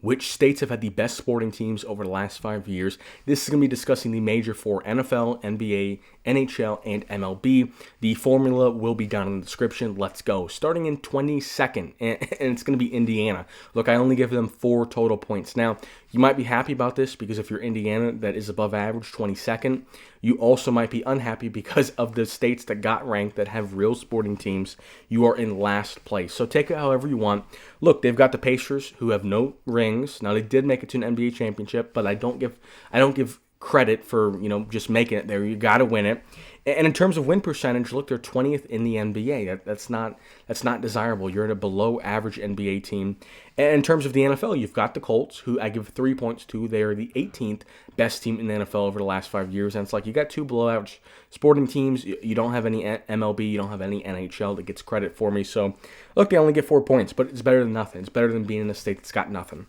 which states have had the best sporting teams over the last 5 years. This is going to be discussing the major for NFL, NBA, NHL, and MLB. The formula will be down in the description. Let's go. Starting in 22nd, and it's going to be Indiana. Look, I only give them 4 total points. Now, you might be happy about this because if you're Indiana, that is above average, 22nd. You also might be unhappy because of the states that got ranked that have real sporting teams. You are in last place. So take it however you want. Look, they've got the Pacers, who have no rings. Now, they did make it to an NBA championship, but I don't give credit for, just making it there. You got to win it. And in terms of win percentage, look, they're 20th in the NBA. That's not desirable. You're in a below average NBA team. And in terms of the NFL, you've got the Colts, who I give 3 points to. They are the 18th best team in the NFL over the last 5 years. And it's like you got 2 below average sporting teams. You don't have any MLB. You don't have any NHL that gets credit for me. So, look, they only get 4 points, but it's better than nothing. It's better than being in a state that's got nothing.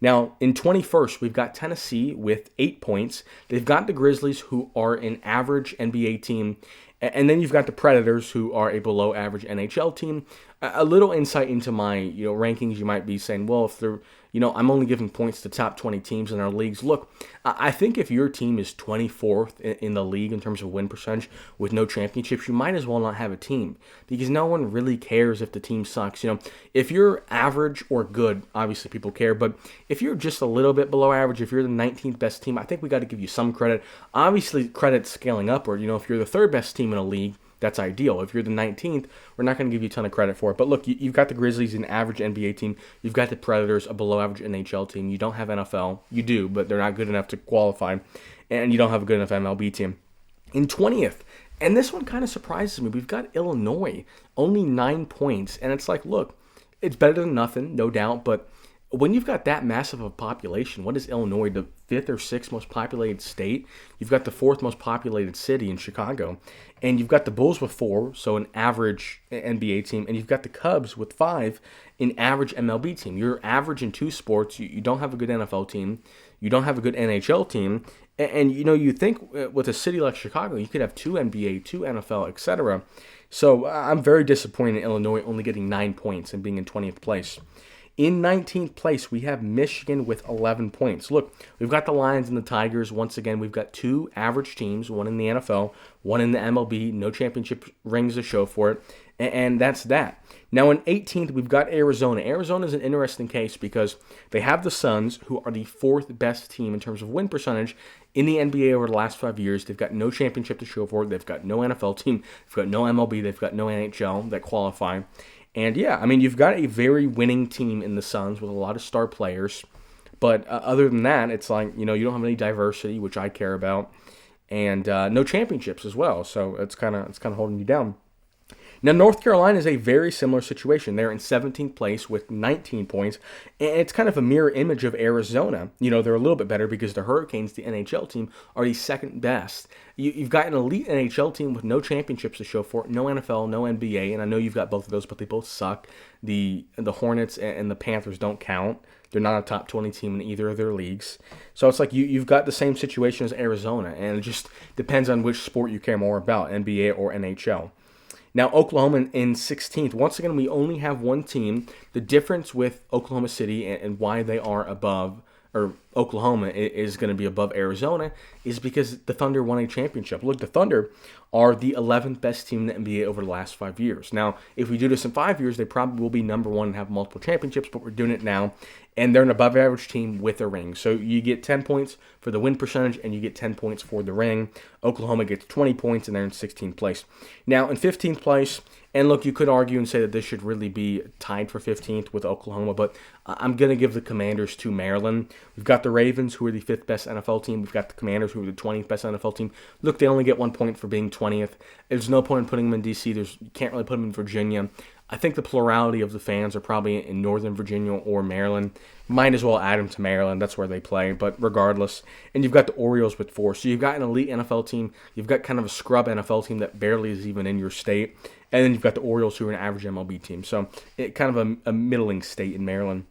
Now, in 21st, we've got Tennessee with 8 points. They've got the Grizzlies, who are an average NBA team. And then you've got the Predators, who are a below average NHL team. A little insight into my rankings, you might be saying, well, if they're, I'm only giving points to top 20 teams in our leagues. Look, I think if your team is 24th in the league in terms of win percentage with no championships, you might as well not have a team because no one really cares if the team sucks. If you're average or good, obviously people care, but if you're just a little bit below average, if you're the 19th best team, I think we got to give you some credit. Obviously, credit's scaling upward. If you're the 3rd best team in a league, that's ideal. If you're the 19th, we're not going to give you a ton of credit for it. But look, you've got the Grizzlies, an average NBA team. You've got the Predators, a below average NHL team. You don't have NFL. You do, but they're not good enough to qualify. And you don't have a good enough MLB team. In 20th, and this one kind of surprises me, we've got Illinois, only 9 points. And it's like, look, it's better than nothing, no doubt, but when you've got that massive of a population, what is Illinois, the 5th or 6th most populated state? You've got the 4th most populated city in Chicago. And you've got the Bulls with 4, so an average NBA team. And you've got the Cubs with 5, an average MLB team. You're average in 2 sports. You don't have a good NFL team. You don't have a good NHL team. And you think with a city like Chicago, you could have 2 NBA, 2 NFL, etc. So I'm very disappointed in Illinois only getting 9 points and being in 20th place. In 19th place, we have Michigan with 11 points. Look, we've got the Lions and the Tigers. Once again, we've got 2 average teams, one in the NFL, one in the MLB, no championship rings to show for it, and that's that. Now in 18th, we've got Arizona. Arizona is an interesting case because they have the Suns, who are the 4th best team in terms of win percentage in the NBA over the last 5 years. They've got no championship to show for it. They've got no NFL team. They've got no MLB. They've got no NHL that qualify. And yeah, you've got a very winning team in the Suns with a lot of star players. But other than that, it's like, you don't have any diversity, which I care about. And no championships as well. So it's kind of holding you down. Now, North Carolina is a very similar situation. They're in 17th place with 19 points, and it's kind of a mirror image of Arizona. They're a little bit better because the Hurricanes, the NHL team, are the 2nd best. You've got an elite NHL team with no championships to show for it, no NFL, no NBA, and I know you've got both of those, but they both suck. The Hornets and the Panthers don't count. They're not a top 20 team in either of their leagues. So it's like you've got the same situation as Arizona, and it just depends on which sport you care more about, NBA or NHL. Now, Oklahoma in 16th. Once again, we only have one team. The difference with Oklahoma City and why they are above, or Oklahoma is going to be above Arizona, is because the Thunder won a championship. Look, the Thunder are the 11th best team in the NBA over the last 5 years. Now, if we do this in 5 years, they probably will be number 1 and have multiple championships, but we're doing it now. And they're an above-average team with a ring. So you get 10 points for the win percentage, and you get 10 points for the ring. Oklahoma gets 20 points, and they're in 16th place. Now, in 15th place, and look, you could argue and say that this should really be tied for 15th with Oklahoma, but I'm going to give the Commanders to Maryland. We've got the Ravens, who are the 5th best NFL team. We've got the Commanders, who are the 20th best NFL team. Look, they only get 1 point for being 20th. There's no point in putting them in D.C. You can't really put them in Virginia. I think the plurality of the fans are probably in Northern Virginia or Maryland. Might as well add them to Maryland. That's where they play. But regardless. And you've got the Orioles with 4. So you've got an elite NFL team. You've got kind of a scrub NFL team that barely is even in your state. And then you've got the Orioles, who are an average MLB team. So it kind of a middling state in Maryland.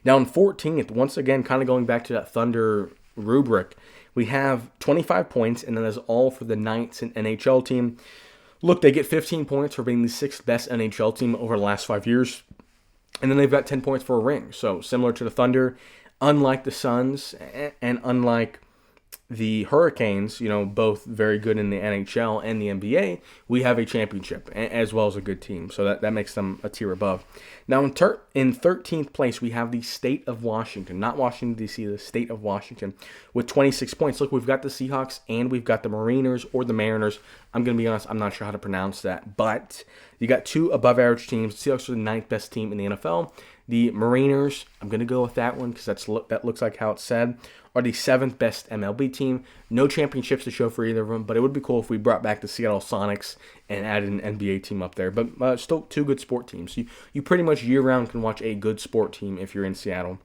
Now in 14th, once again, kind of going back to that Thunder rubric, we have 25 points. And then that's all for the Knights and NHL team. Look, they get 15 points for being the 6th best NHL team over the last 5 years. And then they've got 10 points for a ring. So similar to the Thunder, unlike the Suns and unlike the Hurricanes, both very good in the NHL and the NBA, we have a championship as well as a good team. So that makes them a tier above. Now, in 13th place, we have the state of Washington. Not Washington, D.C., the state of Washington with 26 points. Look, we've got the Seahawks and we've got the Mariners or the Mariners. I'm going to be honest, I'm not sure how to pronounce that. But you got two above-average teams. The Seahawks are the 9th best team in the NFL. The Mariners, I'm going to go with that one because that looks like how it's said, are the 7th best MLB team. No championships to show for either of them, but it would be cool if we brought back the Seattle Sonics and added an NBA team up there. But still two good sport teams. You pretty much year-round can watch a good sport team if you're in Seattle.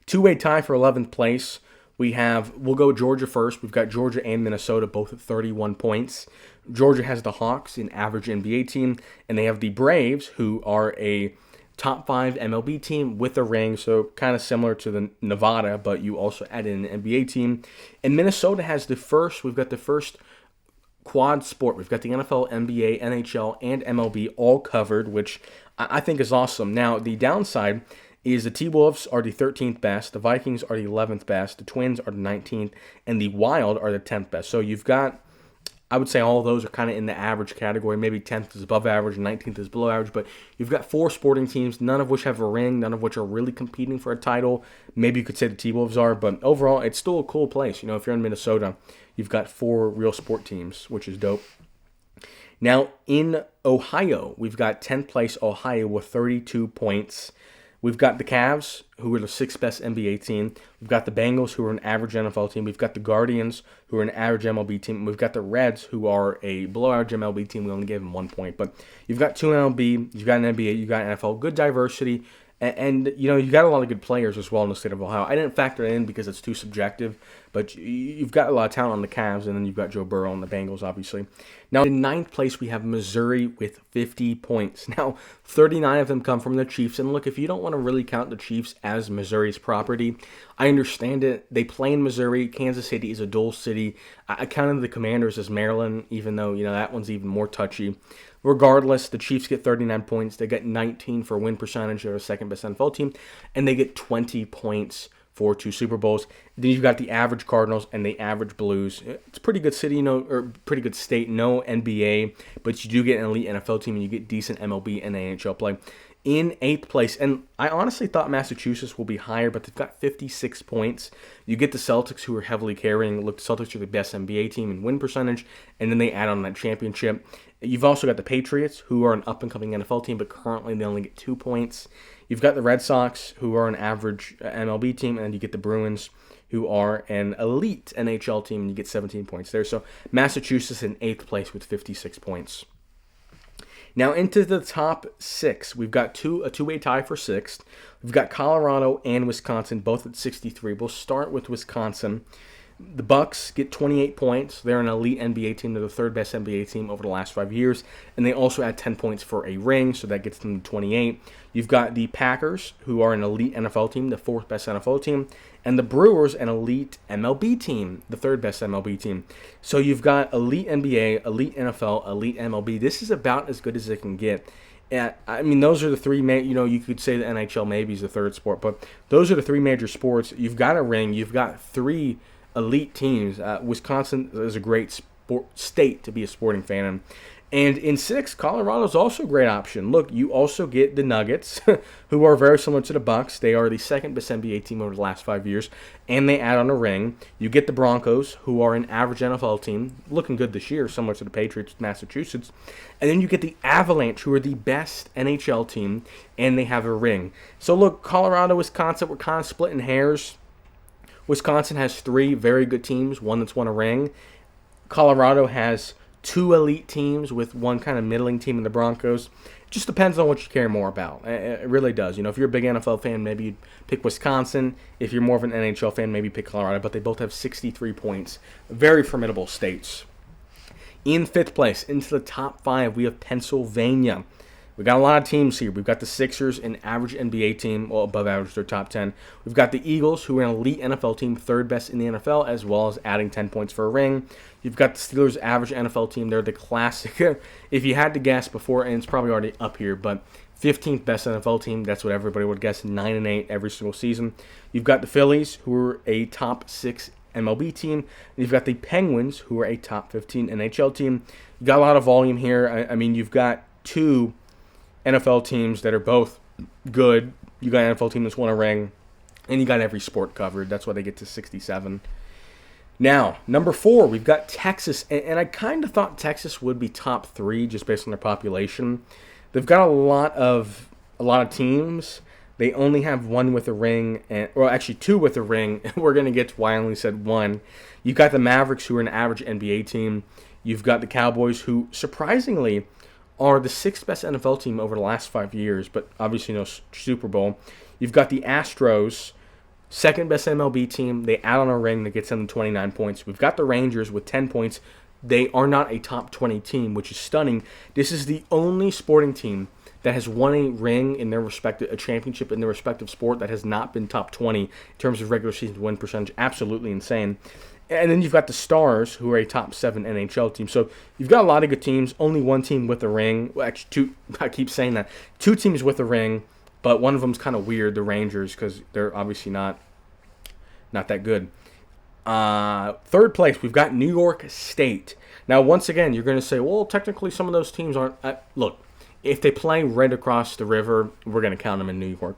Two-way tie for 11th place. We'll go Georgia first. We've got Georgia and Minnesota both at 31 points. Georgia has the Hawks, an average NBA team, and they have the Braves, who are a top 5 MLB team with a ring, so kind of similar to the Nevada, but you also add in an NBA team. And Minnesota has we've got the first quad sport. We've got the NFL, NBA, NHL, and MLB all covered, which I think is awesome. Now, the downside is the T-Wolves are the 13th best, the Vikings are the 11th best, the Twins are the 19th, and the Wild are the 10th best. So you've got, I would say all of those are kind of in the average category. Maybe 10th is above average and 19th is below average. But you've got 4 sporting teams, none of which have a ring, none of which are really competing for a title. Maybe you could say the T-Wolves are, but overall, it's still a cool place. If you're in Minnesota, you've got 4 real sport teams, which is dope. Now, in Ohio, we've got 10th place Ohio with 32 points. We've got the Cavs, who are the 6th best NBA team. We've got the Bengals, who are an average NFL team. We've got the Guardians, who are an average MLB team. We've got the Reds, who are a below-average MLB team. We only gave them 1 point. But you've got 2 MLB, you've got an NBA, you've got NFL. Good diversity. And you've got a lot of good players as well in the state of Ohio. I didn't factor it in because it's too subjective, but you've got a lot of talent on the Cavs, and then you've got Joe Burrow on the Bengals, obviously. Now, in 9th place, we have Missouri with 50 points. Now, 39 of them come from the Chiefs. And look, if you don't want to really count the Chiefs as Missouri's property, I understand it. They play in Missouri. Kansas City is a dual city. I counted the Commanders as Maryland, even though, that one's even more touchy. Regardless, the Chiefs get 39 points. They get 19 for win percentage. They're a 2nd best NFL team. And they get 20 points for 2 Super Bowls. Then you've got the average Cardinals and the average Blues. It's a pretty good city, or pretty good state. No NBA, but you do get an elite NFL team and you get decent MLB and NHL play. In 8th place, and I honestly thought Massachusetts will be higher, but they've got 56 points. You get the Celtics, who are heavily carrying. Look, the Celtics are the best NBA team in win percentage, and then they add on that championship. You've also got the Patriots, who are an up-and-coming NFL team, but currently they only get 2 points. You've got the Red Sox, who are an average MLB team, and you get the Bruins, who are an elite NHL team, and you get 17 points there. So Massachusetts in 8th place with 56 points. Now into the top 6, we've got a two-way tie for 6th. We've got Colorado and Wisconsin, both at 63. We'll start with Wisconsin. The Bucks get 28 points. They're an elite NBA team. They're the 3rd best NBA team over the last 5 years. And they also add 10 points for a ring, so that gets them to 28. You've got the Packers, who are an elite NFL team, the 4th best NFL team. And the Brewers, an elite MLB team, the 3rd best MLB team. So you've got elite NBA, elite NFL, elite MLB. This is about as good as it can get. I mean, those are the 3 you could say the NHL maybe is the 3rd sport, but those are the 3 major sports. You've got a ring. You've got 3 elite teams. Wisconsin is a great state to be a sporting fan in. And in 6, Colorado's also a great option. Look, you also get the Nuggets, who are very similar to the Bucks. They are the 2nd best NBA team over the last 5 years, and they add on a ring. You get the Broncos, who are an average NFL team, looking good this year, similar to the Patriots with Massachusetts. And then you get the Avalanche, who are the best NHL team, and they have a ring. So look, Colorado, Wisconsin, we're kind of splitting hairs. Wisconsin has 3 very good teams, one that's won a ring. Colorado has 2 elite teams with 1 kind of middling team in the Broncos. It just depends on what you care more about. It really does. If you're a big NFL fan, maybe you'd pick Wisconsin. If you're more of an NHL fan, maybe pick Colorado. But they both have 63 points. Very formidable states. In 5th place, into the top 5, we have Pennsylvania. We got a lot of teams here. We've got the Sixers, an average NBA team, well, above average, they're top 10. We've got the Eagles, who are an elite NFL team, 3rd best in the NFL, as well as adding 10 points for a ring. You've got the Steelers, average NFL team. They're the classic. If you had to guess before, and it's probably already up here, but 15th best NFL team. That's what everybody would guess. 9-8 every single season. You've got the Phillies, who are a top 6 MLB team. And you've got the Penguins, who are a top 15 NHL team. You got a lot of volume here. I mean, you've got 2 NFL teams that are both good. You got an NFL team that's won a ring, and you got every sport covered. That's why they get to 67. Now, number 4, we've got Texas, and I kind of thought Texas would be top 3 just based on their population. They've got a lot of teams. They only have 1 with a ring, well, actually 2 with a ring. We're going to get to why I only said 1. You've got the Mavericks, who are an average NBA team. You've got the Cowboys, who surprisingly are the 6th best NFL team over the last 5 years, but obviously no Super Bowl. You've got the Astros, 2nd best MLB team. They add on a ring that gets them to 29 points. We've got the Rangers with 10 points. They are not a top 20 team, which is stunning. This is the only sporting team that has won a ring in a championship in their respective sport that has not been top 20 in terms of regular season win percentage. Absolutely insane. And then you've got the Stars, who are a top 7 NHL team. So you've got a lot of good teams. Only 1 team with a ring. Well, actually, 2. I keep saying that. 2 teams with a ring, but one of them's kind of weird, the Rangers, because they're obviously not that good. 3rd place, we've got New York State. Now, once again, you're going to say, well, technically some of those teams aren't. Look, if they play right across the river, we're going to count them in New York.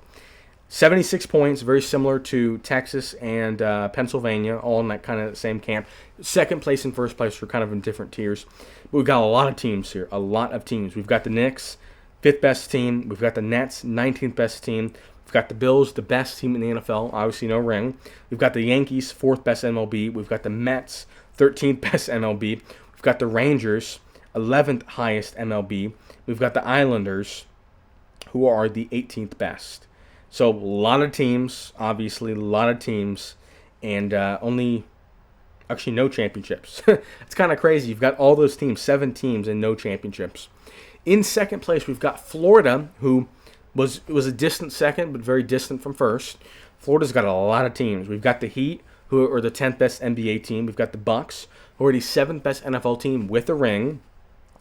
76 points, very similar to Texas and Pennsylvania, all in that kind of same camp. 2nd place and 1st place are kind of in different tiers. But we've got a lot of teams here, a lot of teams. We've got the Knicks, 5th best team. We've got the Nets, 19th best team. We've got the Bills, the best team in the NFL, obviously no ring. We've got the Yankees, 4th best MLB. We've got the Mets, 13th best MLB. We've got the Rangers, 11th highest MLB. We've got the Islanders, who are the 18th best. So a lot of teams, obviously, a lot of teams, and actually no championships. It's kind of crazy. You've got all those teams, 7 teams, and no championships. In 2nd place, we've got Florida, who was a distant 2nd, but very distant from 1st. Florida's got a lot of teams. We've got the Heat, who are the 10th best NBA team. We've got the Bucks, who are the 7th best NFL team with a ring.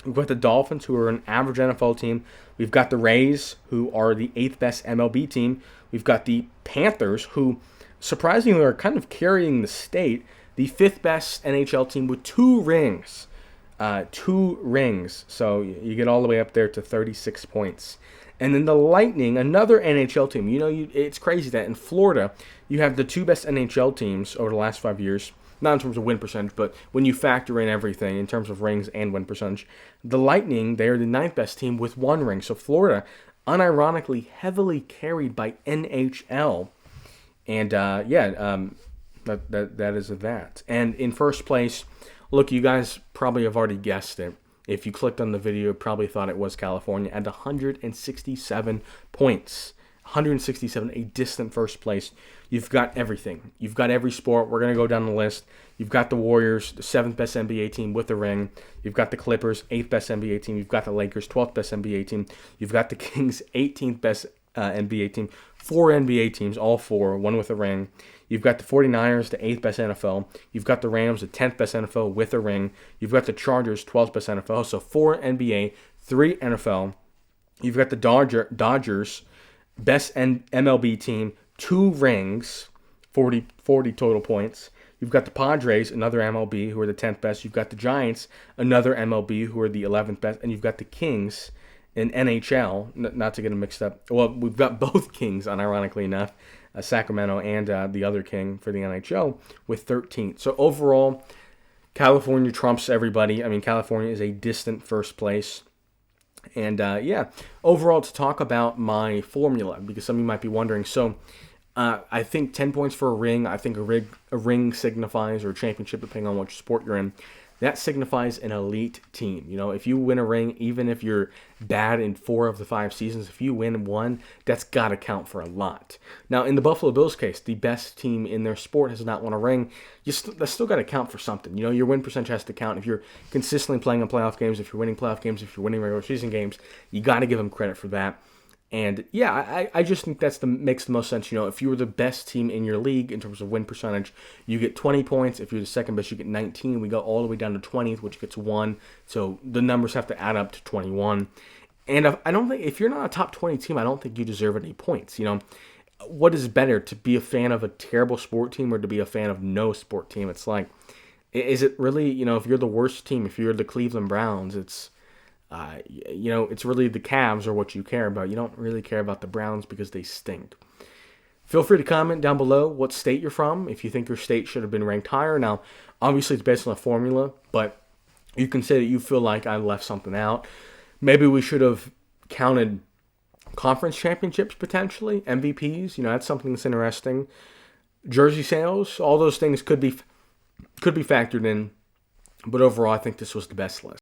We've got the Dolphins, who are an average NFL team. We've got the Rays, who are the 8th best MLB team. We've got the Panthers, who surprisingly are kind of carrying the state. The 5th best NHL team with 2 rings. 2 rings. So you get all the way up there to 36 points. And then the Lightning, another NHL team. It's crazy that in Florida, you have the 2 best NHL teams over the last 5 years. Not in terms of win percentage, but when you factor in everything in terms of rings and win percentage. The Lightning, they're the 9th best team with 1 ring. So Florida, unironically, heavily carried by NHL. And that is that. And in 1st place, look, you guys probably have already guessed it. If you clicked on the video, probably thought it was California at 167 points. 167, a distant 1st place. You've got everything. You've got every sport. We're going to go down the list. You've got the Warriors, the 7th best NBA team with a ring. You've got the Clippers, 8th best NBA team. You've got the Lakers, 12th best NBA team. You've got the Kings, 18th best NBA team. 4 NBA teams, all 4, 1 with a ring. You've got the 49ers, the 8th best NFL. You've got the Rams, the 10th best NFL with a ring. You've got the Chargers, 12th best NFL. So 4 NBA, 3 NFL. You've got the Dodgers, best MLB team, 2 rings, 40 total points. You've got the Padres, another MLB, who are the 10th best. You've got the Giants, another MLB, who are the 11th best. And you've got the Kings in NHL, not to get them mixed up. Well, we've got both Kings, unironically enough, Sacramento and the other King for the NHL with 13th. So overall, California trumps everybody. I mean, California is a distant 1st place. And overall, to talk about my formula, because some of you might be wondering. So I think 10 points for a ring. I think a ring signifies, or a championship, depending on which sport you're in, that signifies an elite team. If you win a ring, even if you're bad in 4 of the 5 seasons, if you win 1, that's got to count for a lot. Now, in the Buffalo Bills case, the best team in their sport has not won a ring. That's still got to count for something. Your win percentage has to count. If you're consistently playing in playoff games, if you're winning playoff games, if you're winning regular season games, you got to give them credit for that. And I just think makes the most sense. If you were the best team in your league in terms of win percentage, you get 20 points. If you're the 2nd best, you get 19. We go all the way down to 20th, which gets 1. So the numbers have to add up to 21. And I don't think, if you're not a top 20 team, I don't think you deserve any points. What is better, to be a fan of a terrible sport team or to be a fan of no sport team? It's like, is it really, if you're the worst team, if you're the Cleveland Browns, it's really the Cavs are what you care about. You don't really care about the Browns because they stink. Feel free to comment down below what state you're from, if you think your state should have been ranked higher. Now, obviously it's based on a formula, but you can say that you feel like I left something out. Maybe we should have counted conference championships potentially, MVPs. That's something that's interesting. Jersey sales, all those things could be factored in. But overall, I think this was the best list.